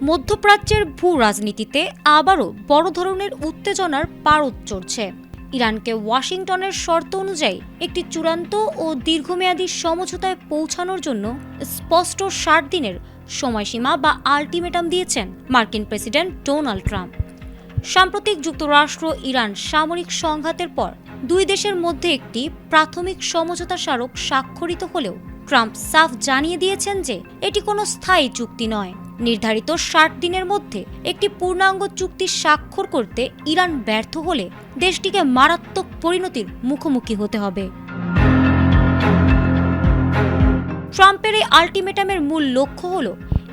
মধ্যপ্রাচ্যের ভূ রাজনীতিতে আবারও বড় ধরনের উত্তেজনার পারদ চড়ছে। ইরানকে ওয়াশিংটনের শর্ত অনুযায়ী একটি চূড়ান্ত ও দীর্ঘমেয়াদী সমঝোতায় পৌঁছানোর জন্য স্পষ্ট ৬০ দিনের সময়সীমা বা আল্টিমেটাম দিয়েছেন মার্কিন প্রেসিডেন্ট ডোনাল্ড ট্রাম্প। সাম্প্রতিক যুক্তরাষ্ট্র ইরান সামরিক সংঘাতের পর দুই দেশের মধ্যে একটি প্রাথমিক সমঝোতা স্মারক স্বাক্ষরিত হলেও ট্রাম্প সাফ জানিয়ে দিয়েছেন যে এটি কোনো স্থায়ী চুক্তি নয়। নির্ধারিত ৬০ দিনের মধ্যে একটি পূর্ণাঙ্গ চুক্তি স্বাক্ষর করতে ইরান ব্যর্থ হলে দেশটিকে মারাত্মক পরিণতির মুখোমুখি হতে হবে। ট্রাম্পের এই আল্টিমেটামের মূল লক্ষ্য হল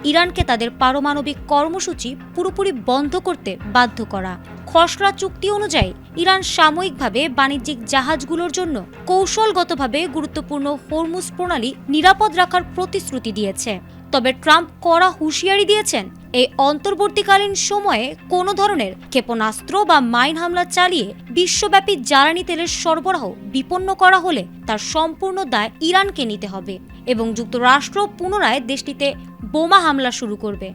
ইরানকে তাদের পারমাণবিক কর্মসূচি পুরোপুরি বন্ধ করতে বাধ্য করা। খসড়া চুক্তি অনুযায়ী ইরান সাময়িকভাবে বাণিজ্যিক জাহাজগুলোর জন্য কৌশলগতভাবে গুরুত্বপূর্ণ হরমুজ প্রণালী নিরাপদ রাখার প্রতিশ্রুতি দিয়েছে। তবে ট্রাম্প কড়া হুঁশিয়ারি দিয়েছেন, এই অন্তর্বর্তীকালীন সময়ে কোনো ধরনের ক্ষেপণাস্ত্র বা মাইন হামলা চালিয়ে বিশ্বব্যাপী জ্বালানি তেলের সরবরাহ বিপন্ন করা হলে তার সম্পূর্ণ দায় ইরানকে নিতে হবে এবং যুক্তরাষ্ট্র পুনরায় দেশটিতে বোমা হামলা শুরু করবে।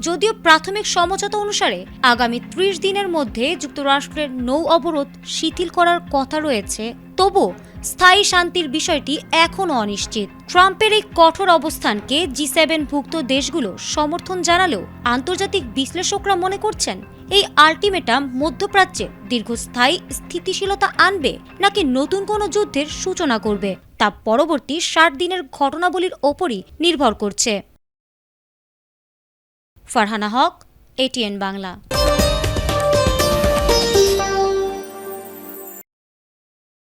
যদিও প্রাথমিক সমঝোতা অনুসারে আগামী ৩০ দিনের মধ্যে যুক্তরাষ্ট্রের নৌ অবরোধ শিথিল করার কথা রয়েছে, তবুও স্থায়ী শান্তির বিষয়টি এখনও অনিশ্চিত। ট্রাম্পের এই কঠোর অবস্থানকে জি7 ভুক্ত দেশগুলো সমর্থন জানালেও আন্তর্জাতিক বিশ্লেষকরা মনে করছেন এই আল্টিমেটাম মধ্যপ্রাচ্যে দীর্ঘস্থায়ী স্থিতিশীলতা আনবে নাকি নতুন কোনো যুদ্ধের সূচনা করবে তা পরবর্তী ৬০ দিনের ঘটনাবলীর ওপরই নির্ভর করছে। ফারহানা হক, ATN বাংলা।